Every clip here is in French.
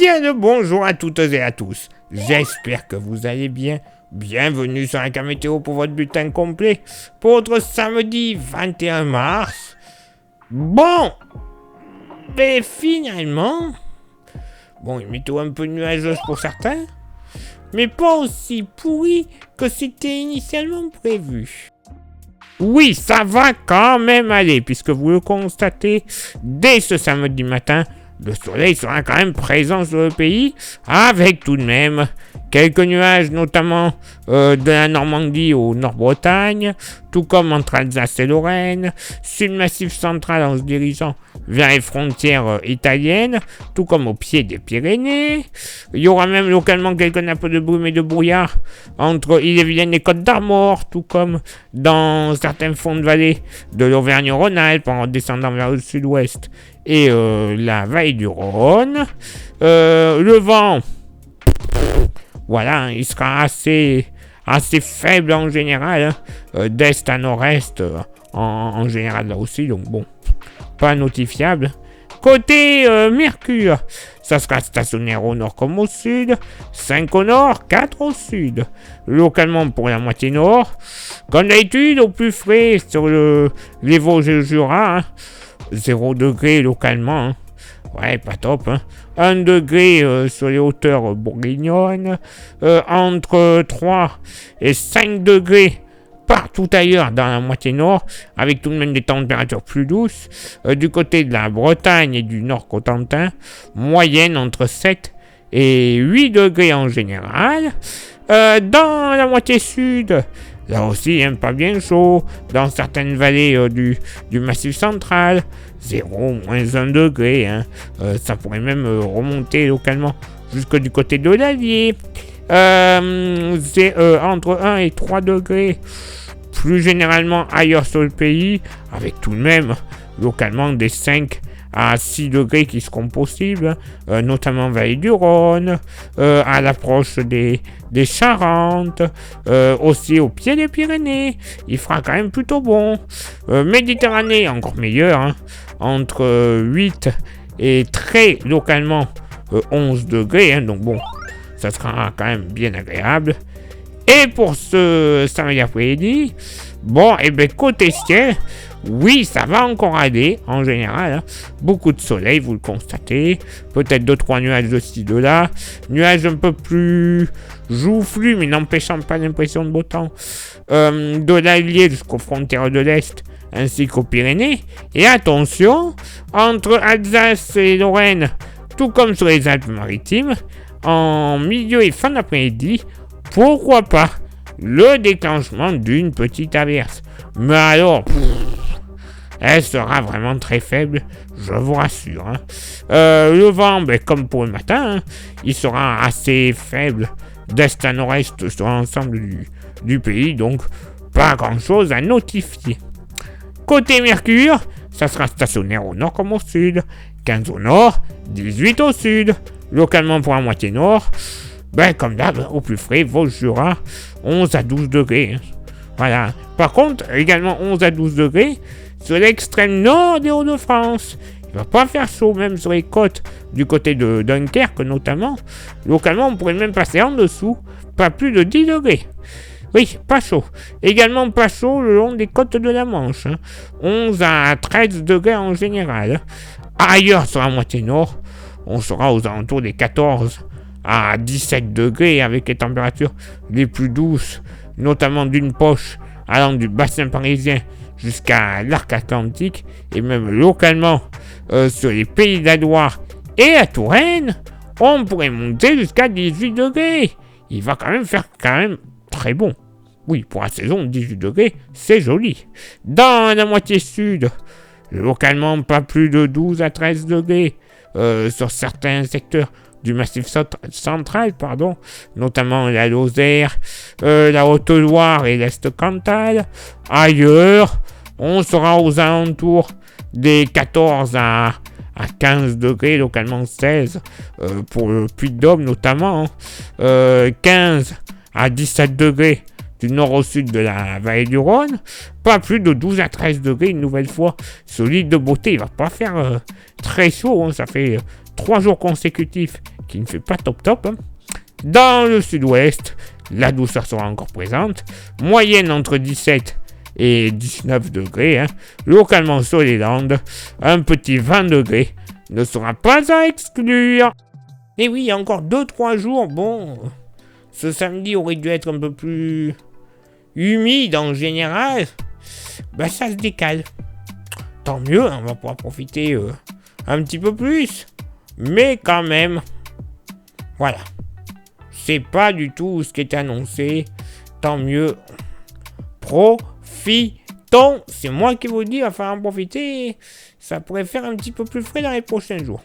Bien le bonjour à toutes et à tous. J'espère que vous allez bien. Bienvenue sur la météo pour votre bulletin complet pour votre samedi 21 mars. Bon, mais finalement, une météo un peu nuageuse pour certains, mais pas aussi pourrie que c'était initialement prévu. Oui, ça va quand même aller, puisque vous le constatez, dès ce samedi matin, le soleil sera quand même présent sur le pays, avec tout de même quelques nuages, notamment de la Normandie au Nord-Bretagne, tout comme entre Alsace et Lorraine, sur le massif central en se dirigeant vers les frontières italiennes, tout comme au pied des Pyrénées. Il y aura même localement quelques nappes de brume et de brouillard entre Ille-et-Vilaine et Côte-d'Armor, tout comme dans certains fonds de vallée de l'Auvergne-Rhône-Alpes en descendant vers le sud-ouest et la vallée du Rhône. Le vent, voilà, il sera assez faible en général, d'est à nord-est en général là aussi, donc bon, pas notifiable. Côté Mercure, ça sera stationnaire au nord comme au sud, 5 au nord, 4 au sud. Localement pour la moitié nord, comme d'habitude au plus frais sur les Vosges et le Jura, 0 degré localement, ouais, pas top, 1 degré sur les hauteurs bourguignonnes, entre 3 et 5 degrés partout ailleurs dans la moitié nord, avec tout de même des températures plus douces. Du côté de la Bretagne et du Nord-Cotentin, moyenne entre 7 et 8 degrés en général. Dans la moitié sud, là aussi, pas bien chaud. Dans certaines vallées du Massif central, 0, moins 1 degré. Ça pourrait même remonter localement jusque du côté de l'Allier. C'est entre 1 et 3 degrés. Plus généralement ailleurs sur le pays, avec tout de même localement des 5 à 6 degrés qui seront possibles, notamment vallée du Rhône, à l'approche des Charentes, aussi au pied des Pyrénées. Il fera quand même plutôt bon. Méditerranée, encore meilleur, entre 8 et très localement 11 degrés, donc bon, ça sera quand même bien agréable. Et pour ce samedi après-midi, côté ciel, oui, ça va encore aller, en général. Beaucoup de soleil, vous le constatez. Peut-être 2-3 nuages de ci, de là. Nuages un peu plus joufflus, mais n'empêchant pas l'impression de beau temps. De l'Allier jusqu'aux frontières de l'Est, ainsi qu'aux Pyrénées. Et attention, entre Alsace et Lorraine, tout comme sur les Alpes-Maritimes, en milieu et fin d'après-midi, pourquoi pas le déclenchement d'une petite averse. Mais alors, elle sera vraiment très faible, je vous rassure. Le vent, comme pour le matin, il sera assez faible d'est à nord-est sur l'ensemble du pays, donc pas grand-chose à notifier. Côté Mercure, ça sera stationnaire au nord comme au sud, 15 au nord, 18 au sud, localement pour la moitié nord. Comme d'hab, au plus frais, Vosges-Jura, 11 à 12 degrés. Voilà. Par contre, également 11 à 12 degrés sur l'extrême nord des Hauts-de-France. Il va pas faire chaud, même sur les côtes du côté de Dunkerque notamment. Localement, on pourrait même passer en dessous, pas plus de 10 degrés. Oui, pas chaud. Également pas chaud le long des côtes de la Manche. 11 à 13 degrés en général. Ailleurs, sur la moitié nord, on sera aux alentours des 14 à 17 degrés avec les températures les plus douces, notamment d'une poche allant du bassin parisien jusqu'à l'arc atlantique et même localement sur les pays de la Loire et la Touraine, on pourrait monter jusqu'à 18 degrés. Il va quand même faire très bon. Oui, pour la saison, 18 degrés, c'est joli. Dans la moitié sud, localement pas plus de 12 à 13 degrés sur certains secteurs du massif central, notamment la Lozère, la Haute-Loire et l'Est Cantal. Ailleurs, on sera aux alentours des 14 à 15 degrés, localement 16, pour le Puy-de-Dôme notamment, 15 à 17 degrés du nord au sud de la vallée du Rhône, pas plus de 12 à 13 degrés une nouvelle fois sur l'île de Beauté. Il va pas faire très chaud, ça fait 3 jours consécutifs qui ne fait pas top top. Hein. Dans le sud-ouest, la douceur sera encore présente. Moyenne entre 17 et 19 degrés. Hein. Localement sur les Landes, un petit 20 degrés ne sera pas à exclure. Et oui, il y a encore 2-3 jours. Bon, ce samedi aurait dû être un peu plus humide en général. Ben, ça se décale. Tant mieux, on va pouvoir profiter un petit peu plus. Mais quand même, voilà. C'est pas du tout ce qui est annoncé. Tant mieux. Profitons. C'est moi qui vous dis, il va falloir en profiter. Ça pourrait faire un petit peu plus frais dans les prochains jours.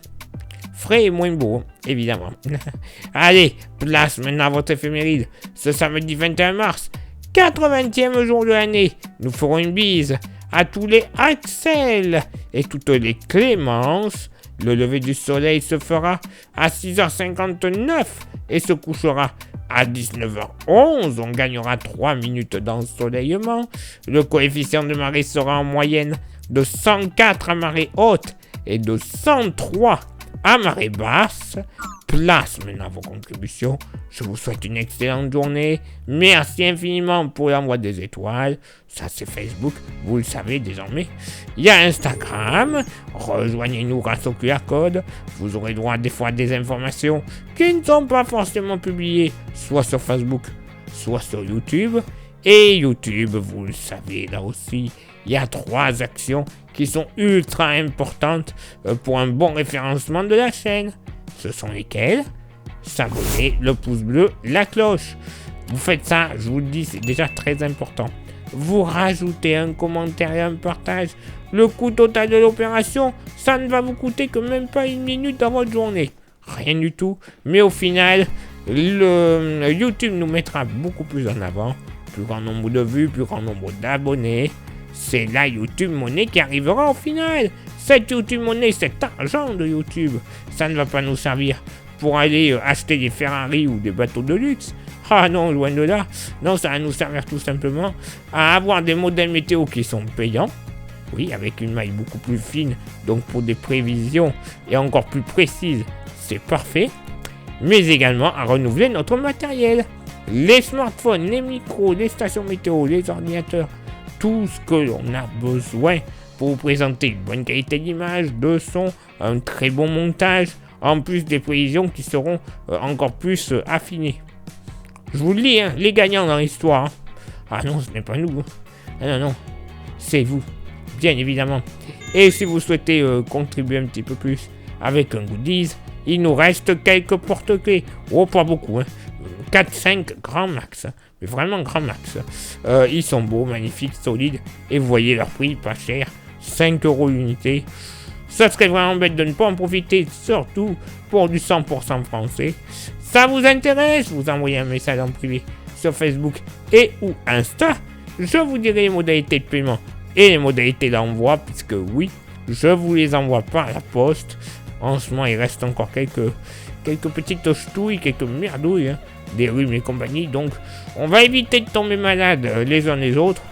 Frais et moins beau, évidemment. Allez, place maintenant à votre éphéméride. Ce samedi 21 mars, 80e jour de l'année. Nous ferons une bise à tous les Axel et toutes les Clémences. Le lever du soleil se fera à 6h59 et se couchera à 19h11. On gagnera 3 minutes d'ensoleillement. Le coefficient de marée sera en moyenne de 104 à marée haute et de 103 à marée basse. Place maintenant vos contributions. Je vous souhaite une excellente journée. Merci infiniment pour l'envoi des étoiles. Ça, c'est Facebook, vous le savez désormais. Il y a Instagram. Rejoignez-nous grâce au QR code. Vous aurez droit des fois à des informations qui ne sont pas forcément publiées, soit sur Facebook, soit sur YouTube. Et YouTube, vous le savez, là aussi, il y a 3 actions qui sont ultra importantes pour un bon référencement de la chaîne. Ce sont lesquelles? S'abonner, le pouce bleu, la cloche. Vous faites ça, je vous le dis, c'est déjà très important. Vous rajoutez un commentaire et un partage. Le coût total de l'opération, ça ne va vous coûter que même pas 1 minute dans votre journée. Rien du tout. Mais au final, YouTube nous mettra beaucoup plus en avant. Plus grand nombre de vues, plus grand nombre d'abonnés. C'est la YouTube Money qui arrivera au final. Cette YouTube Money, cet argent de YouTube, ça ne va pas nous servir pour aller acheter des Ferrari ou des bateaux de luxe. Ah non, loin de là. Non, ça va nous servir tout simplement à avoir des modèles météo qui sont payants. Oui, avec une maille beaucoup plus fine, donc pour des prévisions et encore plus précises, c'est parfait. Mais également à renouveler notre matériel. Les smartphones, les micros, les stations météo, les ordinateurs, tout ce que l'on a besoin pour vous présenter une bonne qualité d'image, de son, un très bon montage, en plus des prévisions qui seront encore plus affinées. Je vous le dis, hein, les gagnants dans l'histoire. Hein. Ah non, ce n'est pas nous. Ah non, c'est vous, bien évidemment. Et si vous souhaitez contribuer un petit peu plus avec un goodies, il nous reste quelques porte-clés. Oh, pas beaucoup, hein. 4-5 grand max. Mais vraiment grand max. Ils sont beaux, magnifiques, solides. Et vous voyez leur prix, pas cher. 5 € l'unité. Ça serait vraiment bête de ne pas en profiter, surtout pour du 100% français. Ça vous intéresse? Vous envoyez un message en privé sur Facebook et ou Insta. Je vous dirai les modalités de paiement et les modalités d'envoi, puisque oui, je vous les envoie par la poste. En ce moment, il reste encore quelques petites ch'touilles, quelques merdouilles, hein, des rhumes et compagnie. Donc, on va éviter de tomber malade les uns les autres.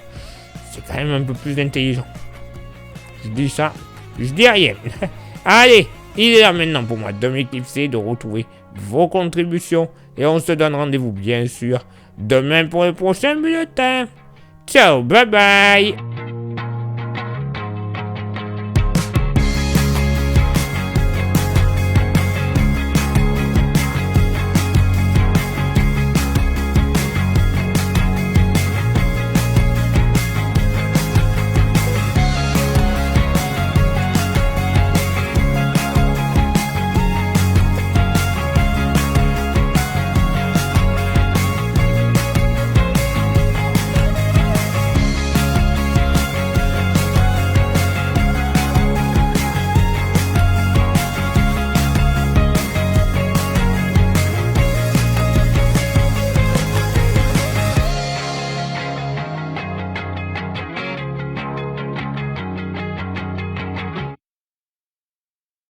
C'est quand même un peu plus intelligent. Je dis ça, je dis rien. Allez, il est là maintenant pour moi de m'éclipser, de retrouver vos contributions. Et on se donne rendez-vous, bien sûr, demain pour le prochain bulletin. Ciao, bye bye.